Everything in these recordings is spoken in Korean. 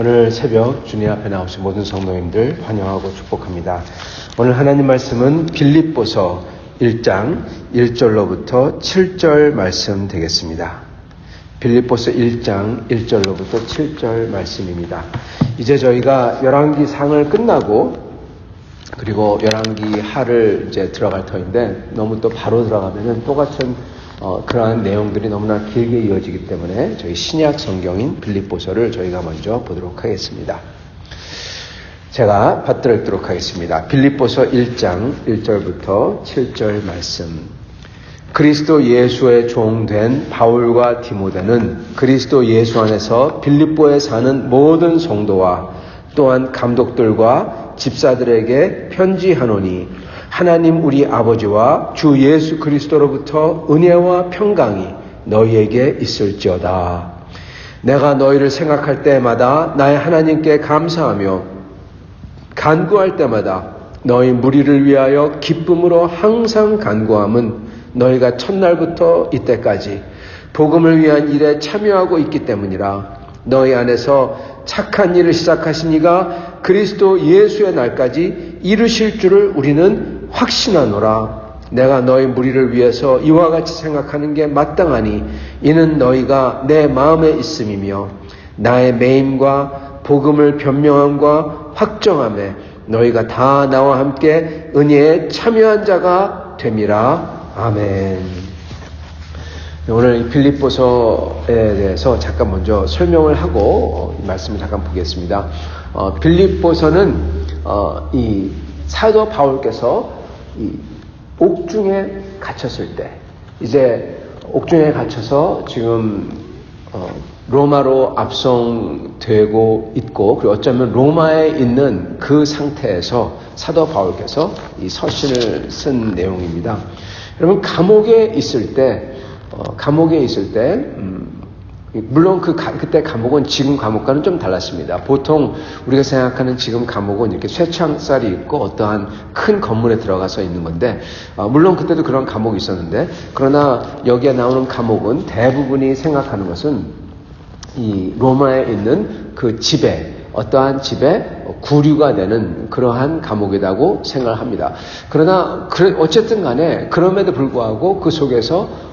오늘 새벽 주님 앞에 나오신 모든 성도님들 환영하고 축복합니다. 오늘 하나님 말씀은 빌립보서 1장 1절로부터 7절 말씀 되겠습니다. 빌립보서 1장 1절로부터 7절 말씀입니다. 이제 저희가 열왕기상을 끝나고 그리고 열왕기 하를 이제 들어갈 터인데 너무 또 바로 들어가면은 똑같은 그러한 내용들이 너무나 길게 이어지기 때문에 저희 신약 성경인 빌립보서를 저희가 먼저 보도록 하겠습니다. 제가 받들어 읽도록 하겠습니다. 빌립보서 1장 1절부터 7절 말씀. 그리스도 예수의 종된 바울과 디모데는 그리스도 예수 안에서 빌립보에 사는 모든 성도와 또한 감독들과 집사들에게 편지하노니 하나님 우리 아버지와 주 예수 그리스도로부터 은혜와 평강이 너희에게 있을지어다. 내가 너희를 생각할 때마다 나의 하나님께 감사하며 간구할 때마다 너희 무리를 위하여 기쁨으로 항상 간구함은 너희가 첫날부터 이때까지 복음을 위한 일에 참여하고 있기 때문이라. 너희 안에서 착한 일을 시작하신 이가 그리스도 예수의 날까지 이루실 줄을 우리는 확신하노라. 내가 너희 무리를 위해서 이와 같이 생각하는 게 마땅하니 이는 너희가 내 마음에 있음이며 나의 매임과 복음을 변명함과 확정함에 너희가 다 나와 함께 은혜에 참여한 자가 됨이라. 아멘. 오늘 빌립보서에 대해서 잠깐 먼저 설명을 하고 이 말씀을 잠깐 보겠습니다. 빌립보서는 이 사도 바울께서 이 옥중에 갇혔을 때, 이제 옥중에 갇혀서 지금 로마로 압송되고 있고, 그리고 어쩌면 로마에 있는 그 상태에서 사도 바울께서 이 서신을 쓴 내용입니다. 여러분, 감옥에 있을 때 물론 그때 감옥은 지금 감옥과는 좀 달랐습니다. 보통 우리가 생각하는 지금 감옥은 이렇게 쇠창살이 있고 어떠한 큰 건물에 들어가서 있는 건데, 물론 그때도 그런 감옥이 있었는데, 그러나 여기에 나오는 감옥은 대부분이 생각하는 것은 이 로마에 있는 그 집에, 어떠한 집에 구류가 되는 그러한 감옥이라고 생각을 합니다. 그러나 어쨌든 간에 그럼에도 불구하고 그 속에서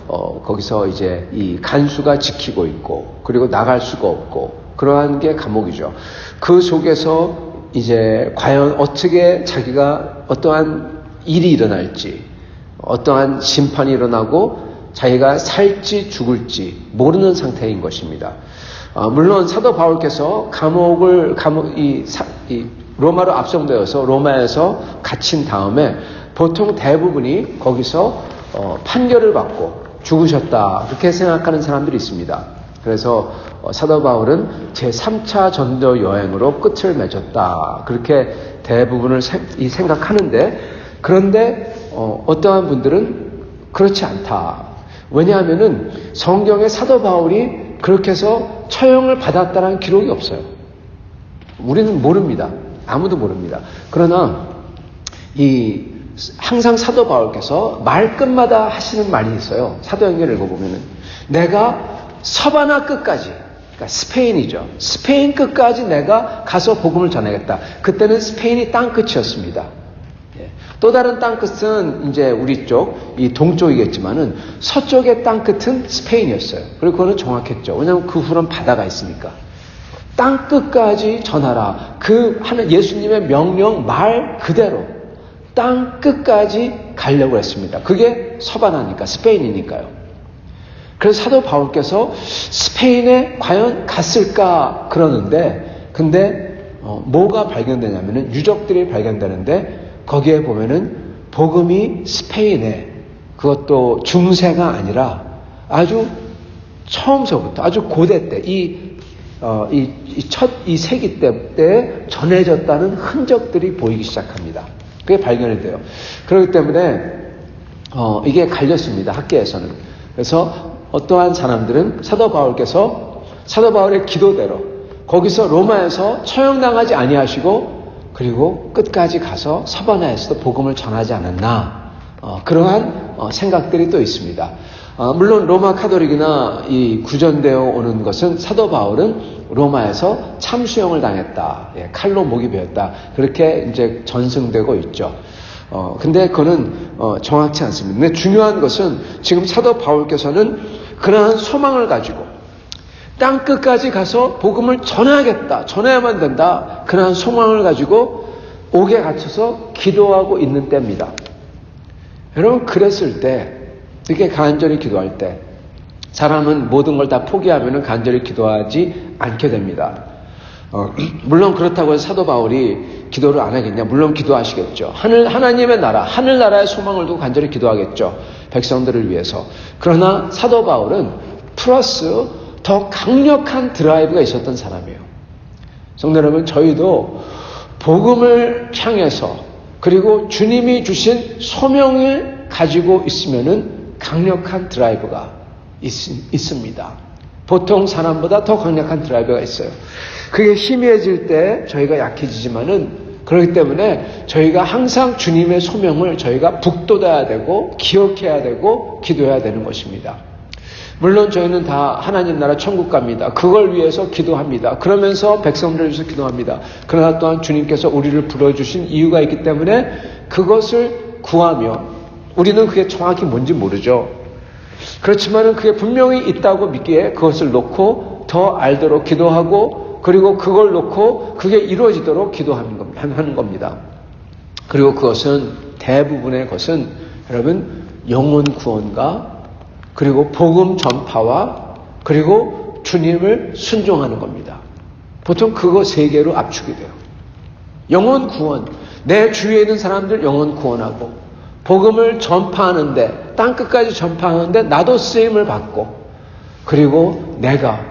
거기서 이제 이 간수가 지키고 있고, 그리고 나갈 수가 없고, 그러한 게 감옥이죠. 그 속에서 이제 과연 어떻게 자기가 어떠한 일이 일어날지, 어떠한 심판이 일어나고 자기가 살지 죽을지 모르는 상태인 것입니다. 물론 사도 바울께서 로마로 압송되어서 로마에서 갇힌 다음에 보통 대부분이 거기서 판결을 받고 죽으셨다, 그렇게 생각하는 사람들이 있습니다. 그래서 사도 바울은 제3차 전도 여행으로 끝을 맺었다, 그렇게 대부분을 생각하는데, 그런데 어떠한 분들은 그렇지 않다. 왜냐하면은 성경에 사도 바울이 그렇게 해서 처형을 받았다는 기록이 없어요. 우리는 모릅니다. 아무도 모릅니다. 그러나 항상 사도 바울께서 말끝마다 하시는 말이 있어요. 사도행전을 읽어보면은 내가 서바나 끝까지, 그러니까 스페인이죠. 스페인 끝까지 내가 가서 복음을 전하겠다. 그때는 스페인이 땅끝이었습니다. 또 다른 땅끝은 이제 우리 쪽, 이 동쪽이겠지만은 서쪽의 땅끝은 스페인이었어요. 그리고 그거는 정확했죠. 왜냐하면 그 후로는 바다가 있으니까. 땅끝까지 전하라. 그 하는 예수님의 명령 말 그대로 땅끝까지 가려고 했습니다. 그게 서바나니까, 스페인이니까요. 그래서 사도 바울께서 스페인에 과연 갔을까 그러는데, 근데 뭐가 발견되냐면은 유적들이 발견되는데, 거기에 보면은 복음이 스페인에, 그것도 중세가 아니라 아주 처음서부터, 아주 고대 때, 이 세기 때 전해졌다는 흔적들이 보이기 시작합니다. 그게 발견이 돼요. 그렇기 때문에 이게 갈렸습니다, 학계에서는. 그래서 어떠한 사람들은 사도 바울의 기도대로 거기서 로마에서 처형당하지 아니하시고 그리고 끝까지 가서 서바나에서도 복음을 전하지 않았나, 그러한 생각들이 또 있습니다. 물론 로마 카톨릭이나 이 구전되어 오는 것은 사도 바울은 로마에서 참수형을 당했다. 칼로 목이 베었다. 그렇게 이제 전승되고 있죠. 근데 그거는 정확치 않습니다. 근데 중요한 것은 지금 사도 바울께서는 그러한 소망을 가지고 땅 끝까지 가서 복음을 전해야겠다. 전해야만 된다. 그러한 소망을 가지고 옥에 갇혀서 기도하고 있는 때입니다. 여러분, 그랬을 때, 이렇게 간절히 기도할 때, 사람은 모든 걸 다 포기하면 간절히 기도하지 않게 됩니다. 물론 그렇다고 해서 사도 바울이 기도를 안 하겠냐? 물론 기도하시겠죠. 하나님의 나라, 하늘나라의 소망을 두고 간절히 기도하겠죠. 백성들을 위해서. 그러나 사도 바울은 플러스 더 강력한 드라이브가 있었던 사람이에요. 성도 여러분, 저희도 복음을 향해서 그리고 주님이 주신 소명을 가지고 있으면은 강력한 드라이브가 있습니다. 보통 사람보다 더 강력한 드라이브가 있어요. 그게 희미해질 때 저희가 약해지지만은 그렇기 때문에 저희가 항상 주님의 소명을 저희가 북돋아야 되고 기억해야 되고 기도해야 되는 것입니다. 물론 저희는 다 하나님 나라 천국 갑니다. 그걸 위해서 기도합니다. 그러면서 백성들을 위해서 기도합니다. 그러나 또한 주님께서 우리를 불러주신 이유가 있기 때문에 그것을 구하며 우리는 그게 정확히 뭔지 모르죠. 그렇지만은 그게 분명히 있다고 믿기에 그것을 놓고 더 알도록 기도하고 그리고 그걸 놓고 그게 이루어지도록 기도하는 겁니다. 그리고 그것은 대부분의 것은 여러분 영혼 구원과 그리고 복음 전파와 그리고 주님을 순종하는 겁니다. 보통 그거 세 개로 압축이 돼요. 영혼 구원, 내 주위에 있는 사람들 영혼 구원하고 복음을 전파하는데 땅끝까지 전파하는데 나도 쓰임을 받고 그리고 내가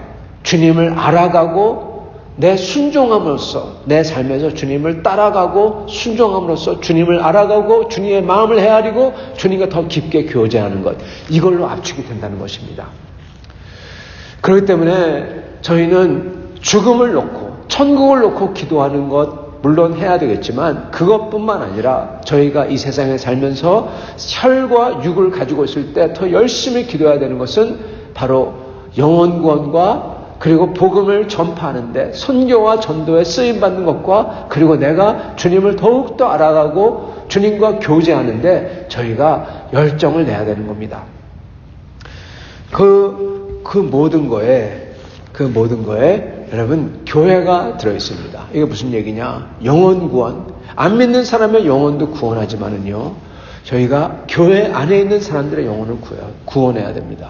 주님을 알아가고 내 순종함으로써 내 삶에서 주님을 따라가고 순종함으로써 주님을 알아가고 주님의 마음을 헤아리고 주님과 더 깊게 교제하는 것, 이걸로 압축이 된다는 것입니다. 그렇기 때문에 저희는 죽음을 놓고 천국을 놓고 기도하는 것 물론 해야 되겠지만 그것뿐만 아니라 저희가 이 세상에 살면서 혈과 육을 가지고 있을 때 더 열심히 기도해야 되는 것은 바로 영혼 구원과 그리고 복음을 전파하는데 선교와 전도에 쓰임받는 것과 그리고 내가 주님을 더욱더 알아가고 주님과 교제하는데 저희가 열정을 내야 되는 겁니다. 그 모든 거에 여러분 교회가 들어있습니다. 이게 무슨 얘기냐? 영혼 구원. 안 믿는 사람의 영혼도 구원하지만은요, 저희가 교회 안에 있는 사람들의 영혼을 구원해야 됩니다.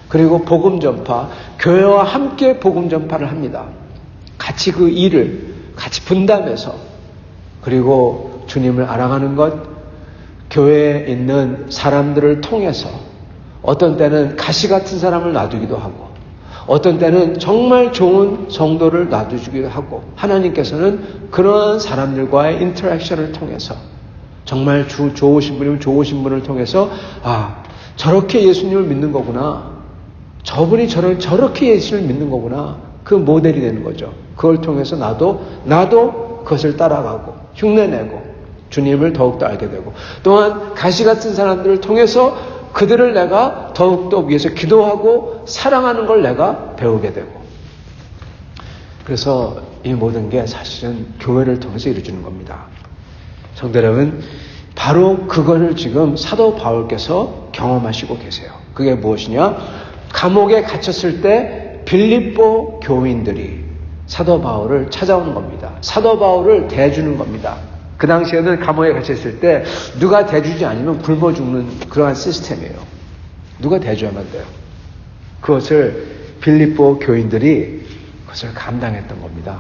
그리고 복음 전파, 교회와 함께 복음 전파를 합니다. 같이 그 일을 같이 분담해서 그리고 주님을 알아가는 것, 교회에 있는 사람들을 통해서 어떤 때는 가시 같은 사람을 놔두기도 하고 어떤 때는 정말 좋은 성도를 놔두기도 하고 하나님께서는 그러한 사람들과의 인터랙션을 통해서 정말 좋으신 분이면 좋으신 분을 통해서 저렇게 예수님을 믿는 거구나. 저분이 저렇게 예수를 믿는 거구나. 그 모델이 되는 거죠. 그걸 통해서 나도 그것을 따라가고 흉내내고 주님을 더욱더 알게 되고 또한 가시 같은 사람들을 통해서 그들을 내가 더욱더 위해서 기도하고 사랑하는 걸 내가 배우게 되고 그래서 이 모든 게 사실은 교회를 통해서 이루어지는 겁니다. 성도 여러분, 바로 그거를 지금 사도 바울께서 경험하시고 계세요. 그게 무엇이냐? 감옥에 갇혔을 때 빌립보 교인들이 사도 바울을 찾아오는 겁니다. 사도 바울을 대주는 겁니다. 그 당시에는 감옥에 갇혔을 때 누가 대주지 않으면 굶어 죽는 그러한 시스템이에요. 누가 대줘야만 돼요. 그것을 빌립보 교인들이 그것을 감당했던 겁니다.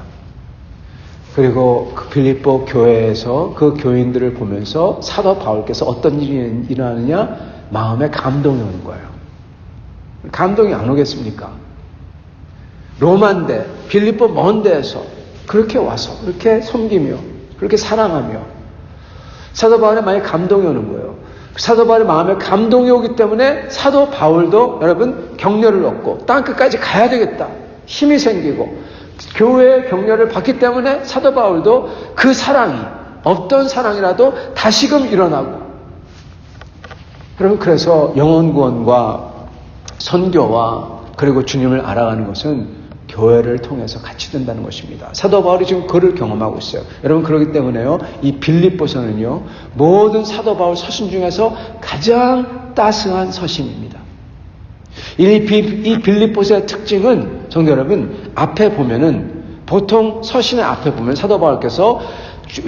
그리고 그 빌립보 교회에서 그 교인들을 보면서 사도 바울께서 어떤 일이 일어나느냐? 마음에 감동이 오는 거예요. 감동이 안 오겠습니까? 로마인데 빌립보 먼 데에서 그렇게 와서 그렇게 섬기며 그렇게 사랑하며 사도 바울의 마음에 감동이 오는 거예요. 사도 바울의 마음에 감동이 오기 때문에 사도 바울도 여러분 격려를 얻고 땅끝까지 가야 되겠다. 힘이 생기고 교회의 격려를 받기 때문에 사도 바울도 그 사랑이 어떤 사랑이라도 다시금 일어나고 여러분 그래서 영혼 구원과 선교와 그리고 주님을 알아가는 것은 교회를 통해서 같이 된다는 것입니다. 사도 바울이 지금 그를 경험하고 있어요. 여러분, 그렇기 때문에요, 이 빌립보서는요, 모든 사도 바울 서신 중에서 가장 따스한 서신입니다. 이 빌립보서의 특징은, 성도 여러분, 앞에 보면은, 보통 서신의 앞에 보면 사도 바울께서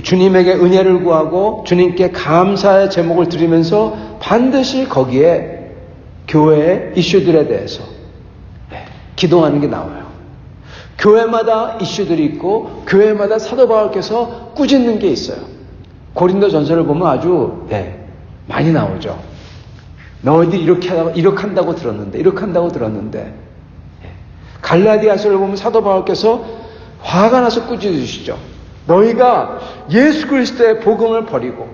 주님에게 은혜를 구하고 주님께 감사의 제목을 드리면서 반드시 거기에 교회의 이슈들에 대해서 기도하는 게 나와요. 교회마다 이슈들이 있고 교회마다 사도 바울께서 꾸짖는 게 있어요. 고린도 전서를 보면 아주 많이 나오죠. 너희들이 이렇게 한다고 들었는데. 갈라디아서를 보면 사도 바울께서 화가 나서 꾸짖으시죠. 너희가 예수 그리스도의 복음을 버리고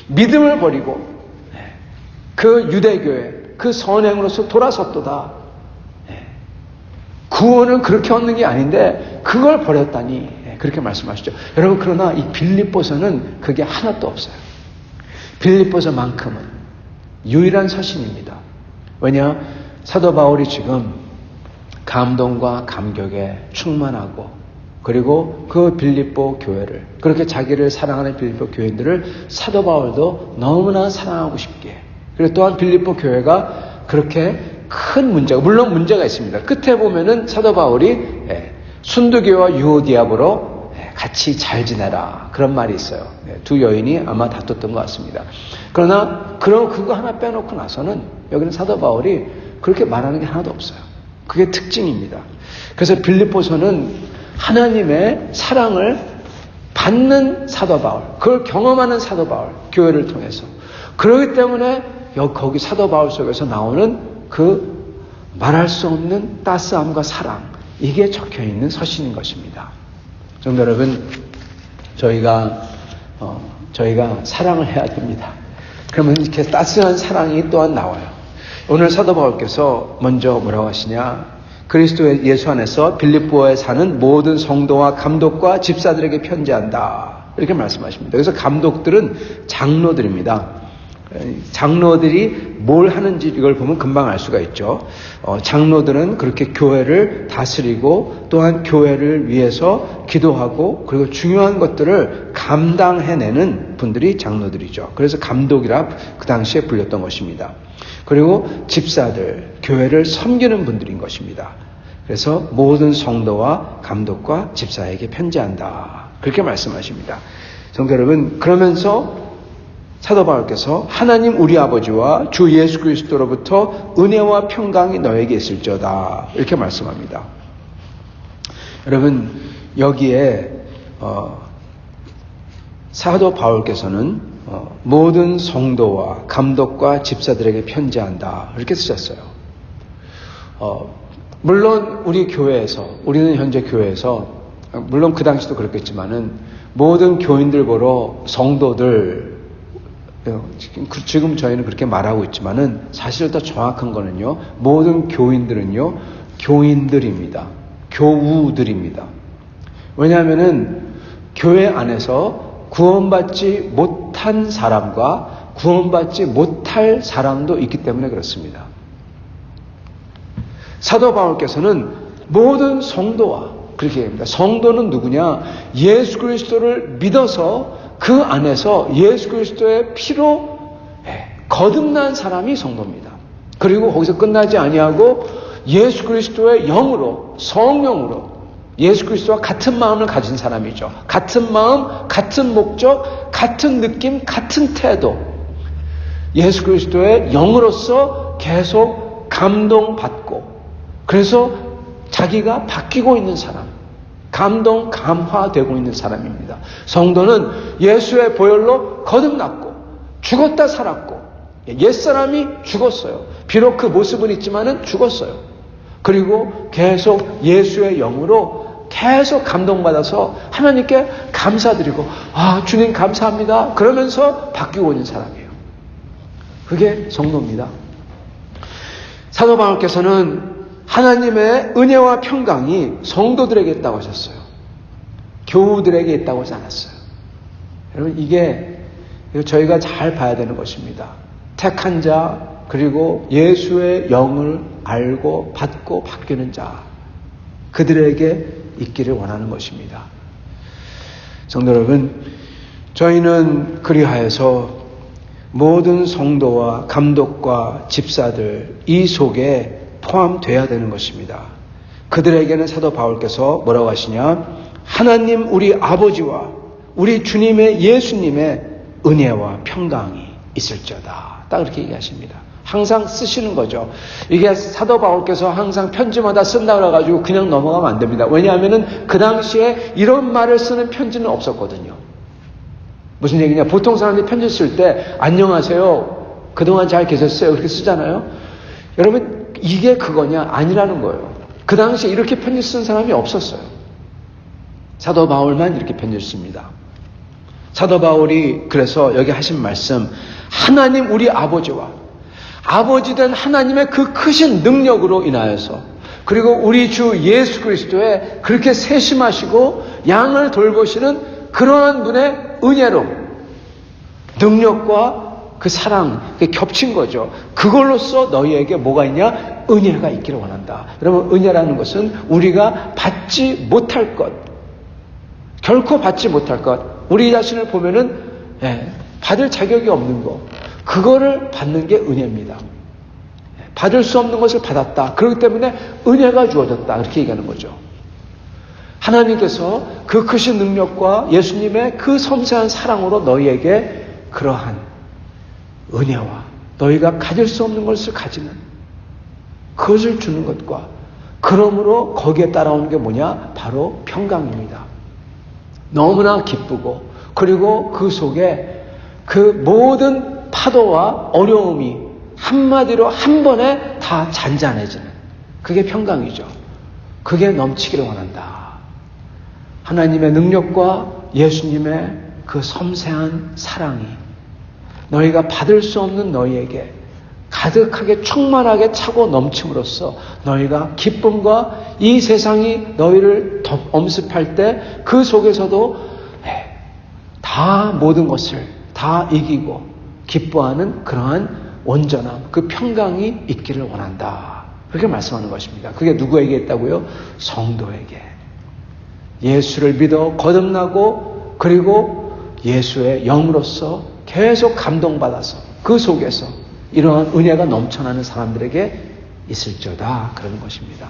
믿음을 버리고 그 유대교회 그 선행으로서 돌아섰도다. 구원은 그렇게 얻는 게 아닌데 그걸 버렸다니, 그렇게 말씀하시죠. 여러분, 그러나 이 빌립보서는 그게 하나도 없어요. 빌립보서만큼은 유일한 서신입니다. 왜냐? 사도 바울이 지금 감동과 감격에 충만하고, 그리고 그 빌립보 교회를, 그렇게 자기를 사랑하는 빌립보 교인들을 사도 바울도 너무나 사랑하고 싶게, 그리고 또한 빌립보 교회가 그렇게 큰 문제가, 물론 문제가 있습니다. 끝에 보면은 사도 바울이 순두교와 유오디아보로 같이 잘 지내라, 그런 말이 있어요. 두 여인이 아마 다퉜던 것 같습니다. 그러나 그거 하나 빼놓고 나서는 여기는 사도 바울이 그렇게 말하는 게 하나도 없어요. 그게 특징입니다. 그래서 빌립보서는 하나님의 사랑을 받는 사도 바울, 그걸 경험하는 사도 바울, 교회를 통해서. 그렇기 때문에 거기 사도 바울 속에서 나오는 그 말할 수 없는 따스함과 사랑, 이게 적혀 있는 서신인 것입니다. 성도 여러분, 저희가 사랑을 해야 됩니다. 그러면 이렇게 따스한 사랑이 또한 나와요. 오늘 사도 바울께서 먼저 뭐라고 하시냐? 그리스도 예수 안에서 빌립보에 사는 모든 성도와 감독과 집사들에게 편지한다, 이렇게 말씀하십니다. 그래서 감독들은 장로들입니다. 장로들이 뭘 하는지 이걸 보면 금방 알 수가 있죠. 장로들은 그렇게 교회를 다스리고 또한 교회를 위해서 기도하고 그리고 중요한 것들을 감당해내는 분들이 장로들이죠. 그래서 감독이라 그 당시에 불렸던 것입니다. 그리고 집사들, 교회를 섬기는 분들인 것입니다. 그래서 모든 성도와 감독과 집사에게 편지한다, 그렇게 말씀하십니다. 성도 여러분, 그러면서 사도 바울께서 하나님 우리 아버지와 주 예수 그리스도로부터 은혜와 평강이 너에게 있을지어다, 이렇게 말씀합니다. 여러분, 여기에 사도 바울께서는 모든 성도와 감독과 집사들에게 편지한다, 이렇게 쓰셨어요. 물론 우리 교회에서, 우리는 현재 교회에서, 물론 그 당시도 그렇겠지만은 모든 교인들 보러 성도들, 지금 저희는 그렇게 말하고 있지만은 사실 더 정확한 거는요, 모든 교인들은요, 교인들입니다. 교우들입니다. 왜냐하면은 교회 안에서 구원받지 못한 사람과 구원받지 못할 사람도 있기 때문에 그렇습니다. 사도 바울께서는 모든 성도와 그렇게 얘기합니다. 성도는 누구냐? 예수 그리스도를 믿어서 그 안에서 예수 그리스도의 피로 거듭난 사람이 성도입니다. 그리고 거기서 끝나지 아니하고 예수 그리스도의 영으로, 성령으로 예수 그리스도와 같은 마음을 가진 사람이죠. 같은 마음, 같은 목적, 같은 느낌, 같은 태도. 예수 그리스도의 영으로서 계속 감동받고, 그래서 자기가 바뀌고 있는 사람, 감동, 감화되고 있는 사람입니다. 성도는 예수의 보혈로 거듭났고 죽었다 살았고, 옛사람이 죽었어요. 비록 그 모습은 있지만은 죽었어요. 그리고 계속 예수의 영으로 계속 감동받아서 하나님께 감사드리고, 주님 감사합니다, 그러면서 바뀌고 있는 사람이에요. 그게 성도입니다. 사도 바울께서는 하나님의 은혜와 평강이 성도들에게 있다고 하셨어요. 교우들에게 있다고 하지 않았어요. 여러분, 이게 저희가 잘 봐야 되는 것입니다. 택한 자, 그리고 예수의 영을 알고 받고 바뀌는 자, 그들에게 있기를 원하는 것입니다. 성도 여러분, 저희는 그리하여서 모든 성도와 감독과 집사들 이 속에 포함되어야 되는 것입니다. 그들에게는 사도 바울께서 뭐라고 하시냐? 하나님 우리 아버지와 우리 주님의 예수님의 은혜와 평강이 있을지어다. 딱 그렇게 얘기하십니다. 항상 쓰시는 거죠. 이게 사도 바울께서 항상 편지마다 쓴다 그래가지고 그냥 넘어가면 안 됩니다. 왜냐하면은 그 당시에 이런 말을 쓰는 편지는 없었거든요. 무슨 얘기냐? 보통 사람들이 편지 쓸 때 안녕하세요. 그동안 잘 계셨어요. 그렇게 쓰잖아요. 여러분 이게 그거냐? 아니라는 거예요. 그 당시에 이렇게 편지 쓴 사람이 없었어요. 사도 바울만 이렇게 편지를 씁니다. 사도 바울이 그래서 여기 하신 말씀, 하나님 우리 아버지 된 하나님의 그 크신 능력으로 인하여서, 그리고 우리 주 예수 그리스도의 그렇게 세심하시고 양을 돌보시는 그러한 분의 은혜로, 능력과 그 사랑, 그게 겹친 거죠. 그걸로써 너희에게 뭐가 있냐? 은혜가 있기를 원한다. 여러분, 은혜라는 것은 우리가 받지 못할 것, 결코 받지 못할 것, 우리 자신을 보면은 받을 자격이 없는 거, 그거를 받는 게 은혜입니다. 받을 수 없는 것을 받았다. 그렇기 때문에 은혜가 주어졌다. 그렇게 얘기하는 거죠. 하나님께서 그 크신 능력과 예수님의 그 섬세한 사랑으로 너희에게 그러한 은혜와 너희가 가질 수 없는 것을 가지는 그것을 주는 것과, 그러므로 거기에 따라오는 게 뭐냐? 바로 평강입니다. 너무나 기쁘고, 그리고 그 속에 그 모든 파도와 어려움이 한마디로 한 번에 다 잔잔해지는 그게 평강이죠. 그게 넘치기를 원한다. 하나님의 능력과 예수님의 그 섬세한 사랑이 너희가 받을 수 없는 너희에게 가득하게 충만하게 차고 넘침으로써 너희가 기쁨과 이 세상이 너희를 엄습할 때 그 속에서도 다 모든 것을 다 이기고 기뻐하는 그러한 온전함, 그 평강이 있기를 원한다. 그렇게 말씀하는 것입니다. 그게 누구에게 있다고요? 성도에게. 예수를 믿어 거듭나고, 그리고 예수의 영으로서 계속 감동받아서 그 속에서 이러한 은혜가 넘쳐나는 사람들에게 있을지어다. 그러는 것입니다.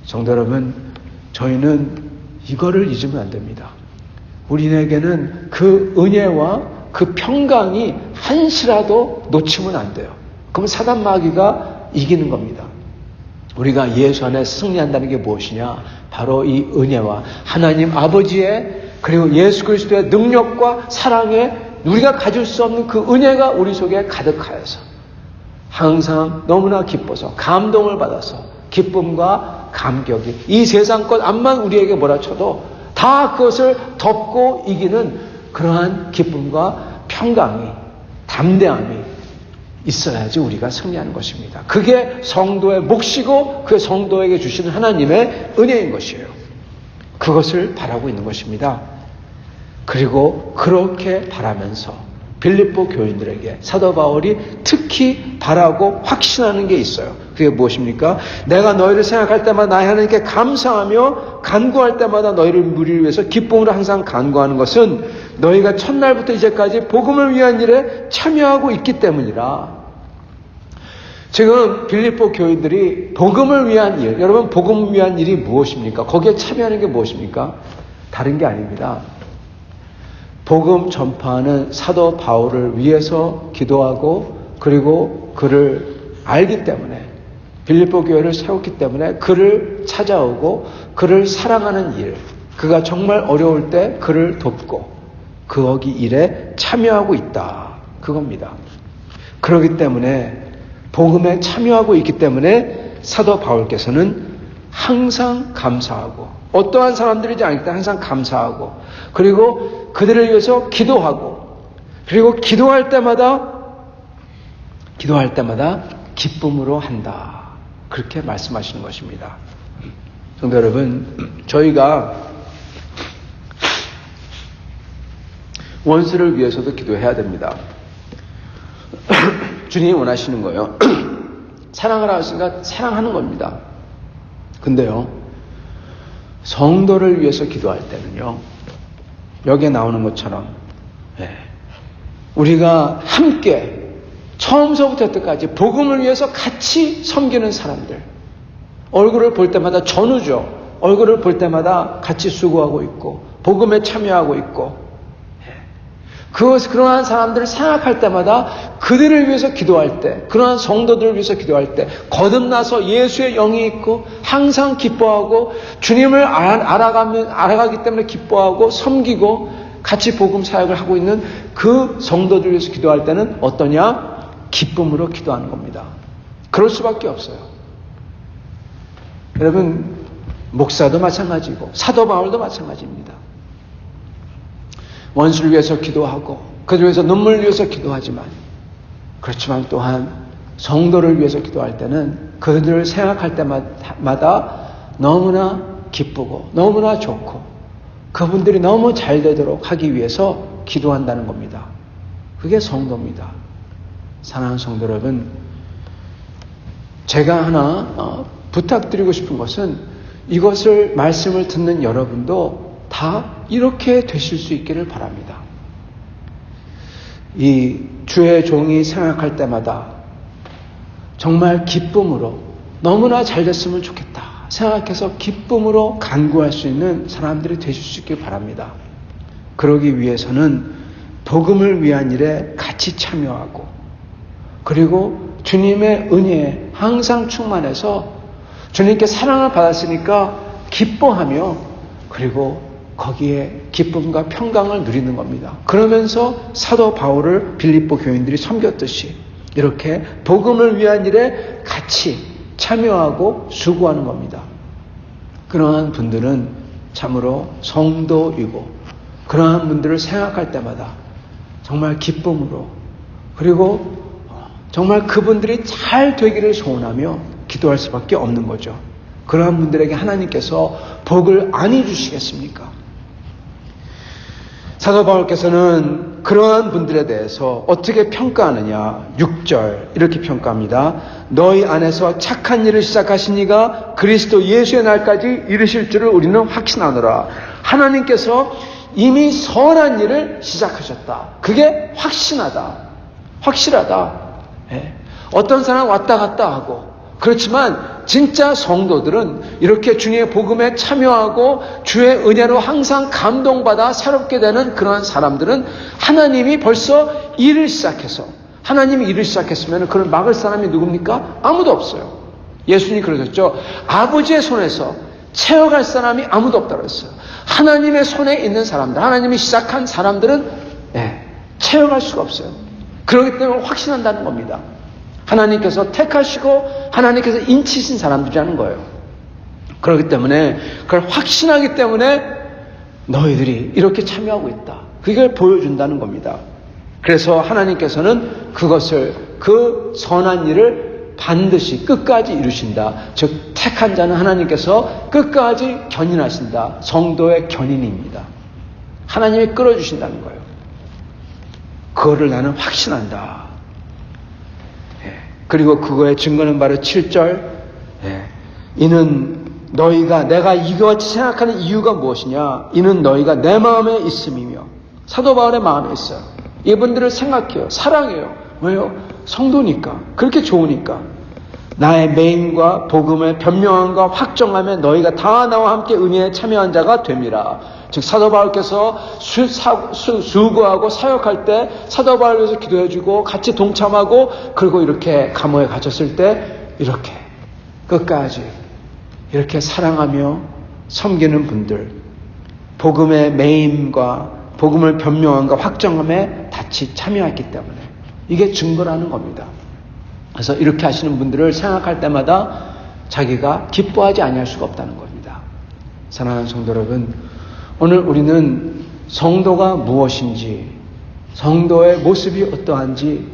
성도 여러분, 저희는 이거를 잊으면 안 됩니다. 우리에게는 그 은혜와 그 평강이 한시라도 놓치면 안 돼요. 그럼 사단 마귀가 이기는 겁니다. 우리가 예수 안에 승리한다는 게 무엇이냐? 바로 이 은혜와 하나님 아버지의, 그리고 예수 그리스도의 능력과 사랑에 우리가 가질 수 없는 그 은혜가 우리 속에 가득하여서 항상 너무나 기뻐서 감동을 받아서 기쁨과 감격이 이 세상 것 암만 우리에게 몰아쳐도 다 그것을 덮고 이기는 그러한 기쁨과 평강이, 담대함이 있어야지 우리가 승리하는 것입니다. 그게 성도의 몫이고 그 성도에게 주시는 하나님의 은혜인 것이에요. 그것을 바라고 있는 것입니다. 그리고 그렇게 바라면서 빌립보 교인들에게 사도 바울이 특히 바라고 확신하는 게 있어요. 그게 무엇입니까? 내가 너희를 생각할 때마다 나의 하나님께 감사하며 간구할 때마다 너희를 무리를 위해서 기쁨으로 항상 간구하는 것은 너희가 첫날부터 이제까지 복음을 위한 일에 참여하고 있기 때문이라. 지금 빌립보 교인들이 복음을 위한 일, 여러분 복음을 위한 일이 무엇입니까? 거기에 참여하는 게 무엇입니까? 다른 게 아닙니다. 복음 전파하는 사도 바울을 위해서 기도하고, 그리고 그를 알기 때문에, 빌립보 교회를 세웠기 때문에 그를 찾아오고 그를 사랑하는 일, 그가 정말 어려울 때 그를 돕고 거기 일에 참여하고 있다. 그겁니다. 그렇기 때문에 복음에 참여하고 있기 때문에 사도 바울께서는 항상 감사하고, 어떠한 사람들이지 않기 때문에 항상 감사하고, 그리고 그들을 위해서 기도하고, 그리고 기도할 때마다 기쁨으로 한다. 그렇게 말씀하시는 것입니다. 성도 여러분, 저희가 원수를 위해서도 기도해야 됩니다. 주님이 원하시는 거예요. 사랑하라 하시니까 사랑하는 겁니다. 근데요, 성도를 위해서 기도할 때는요, 여기에 나오는 것처럼 우리가 함께 처음서부터 여태까지 복음을 위해서 같이 섬기는 사람들, 얼굴을 볼 때마다 전우죠. 얼굴을 볼 때마다 같이 수고하고 있고 복음에 참여하고 있고, 그러한 사람들을 생각할 때마다 그들을 위해서 기도할 때, 그러한 성도들을 위해서 기도할 때 거듭나서 예수의 영이 있고 항상 기뻐하고 주님을 알아가기 때문에 기뻐하고 섬기고 같이 복음 사역을 하고 있는 그 성도들을 위해서 기도할 때는 어떠냐? 기쁨으로 기도하는 겁니다. 그럴 수밖에 없어요. 여러분, 목사도 마찬가지고 사도 바울도 마찬가지입니다. 원수를 위해서 기도하고 그들 위해서 눈물을 위해서 기도하지만, 그렇지만 또한 성도를 위해서 기도할 때는 그들을 생각할 때마다 너무나 기쁘고 너무나 좋고 그분들이 너무 잘 되도록 하기 위해서 기도한다는 겁니다. 그게 성도입니다. 사랑하는 성도 여러분, 제가 하나 부탁드리고 싶은 것은 이것을 말씀을 듣는 여러분도 다 이렇게 되실 수 있기를 바랍니다. 이 주의 종이 생각할 때마다 정말 기쁨으로 너무나 잘 됐으면 좋겠다 생각해서 기쁨으로 간구할 수 있는 사람들이 되실 수 있길 바랍니다. 그러기 위해서는 복음을 위한 일에 같이 참여하고, 그리고 주님의 은혜에 항상 충만해서 주님께 사랑을 받았으니까 기뻐하며, 그리고 거기에 기쁨과 평강을 누리는 겁니다. 그러면서 사도 바울을 빌립보 교인들이 섬겼듯이 이렇게 복음을 위한 일에 같이 참여하고 수고하는 겁니다. 그러한 분들은 참으로 성도이고, 그러한 분들을 생각할 때마다 정말 기쁨으로, 그리고 정말 그분들이 잘 되기를 소원하며 기도할 수밖에 없는 거죠. 그러한 분들에게 하나님께서 복을 안히 주시겠습니까? 사도 바울께서는 그러한 분들에 대해서 어떻게 평가하느냐? 6절 이렇게 평가합니다. 너희 안에서 착한 일을 시작하신 이가 그리스도 예수의 날까지 이르실 줄을 우리는 확신하노라. 하나님께서 이미 선한 일을 시작하셨다. 그게 확실하다. 어떤 사람 왔다 갔다 하고, 그렇지만 진짜 성도들은 이렇게 주님의 복음에 참여하고 주의 은혜로 항상 감동받아 새롭게 되는 그러한 사람들은 하나님이 벌써 일을 시작해서, 하나님이 일을 시작했으면 그걸 막을 사람이 누굽니까? 아무도 없어요. 예수님이 그러셨죠. 아버지의 손에서 채워갈 사람이 아무도 없다고 했어요. 하나님의 손에 있는 사람들, 하나님이 시작한 사람들은 채워갈 수가 없어요. 그렇기 때문에 확신한다는 겁니다. 하나님께서 택하시고 하나님께서 인치신 사람들이라는 거예요. 그렇기 때문에 그걸 확신하기 때문에 너희들이 이렇게 참여하고 있다, 그걸 보여준다는 겁니다. 그래서 하나님께서는 그 선한 일을 반드시 끝까지 이루신다. 즉 택한 자는 하나님께서 끝까지 견인하신다. 성도의 견인입니다. 하나님이 끌어주신다는 거예요. 그거를 나는 확신한다. 그리고 그거의 증거는 바로 7절. 이는 너희가, 내가 이같이 생각하는 이유가 무엇이냐? 이는 너희가 내 마음에 있음이며. 사도 바울의 마음에 있어요. 이분들을 생각해요. 사랑해요. 왜요? 성도니까. 그렇게 좋으니까. 나의 매임과 복음의 변명함과 확정함에 너희가 다 나와 함께 은혜에 참여한 자가 됨이라. 즉 사도 바울께서 수고하고 사역할 때 사도 바울을 위해서 기도해주고 같이 동참하고, 그리고 이렇게 감옥에 갇혔을 때 이렇게 끝까지 이렇게 사랑하며 섬기는 분들, 복음의 매임과 복음을 변명함과 확정함에 같이 참여했기 때문에 이게 증거라는 겁니다. 그래서 이렇게 하시는 분들을 생각할 때마다 자기가 기뻐하지 아니할 수가 없다는 겁니다. 사랑하는 성도 여러분, 오늘 우리는 성도가 무엇인지, 성도의 모습이 어떠한지,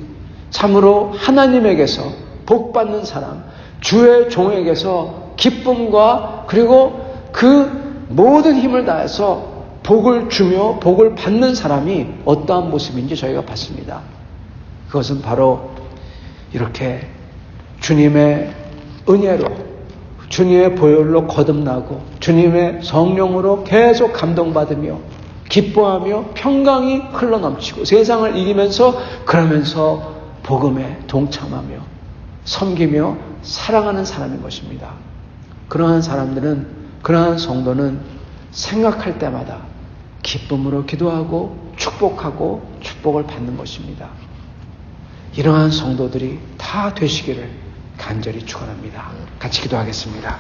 참으로 하나님에게서 복받는 사람, 주의 종에게서 기쁨과 그리고 그 모든 힘을 다해서 복을 주며 복을 받는 사람이 어떠한 모습인지 저희가 봤습니다. 그것은 바로 이렇게 주님의 은혜로, 주님의 보혈로 거듭나고 주님의 성령으로 계속 감동받으며 기뻐하며 평강이 흘러넘치고 세상을 이기면서 그러면서 복음에 동참하며 섬기며 사랑하는 사람인 것입니다. 그러한 사람들은, 그러한 성도는 생각할 때마다 기쁨으로 기도하고 축복하고 축복을 받는 것입니다. 이러한 성도들이 다 되시기를 간절히 축원합니다. 같이 기도하겠습니다.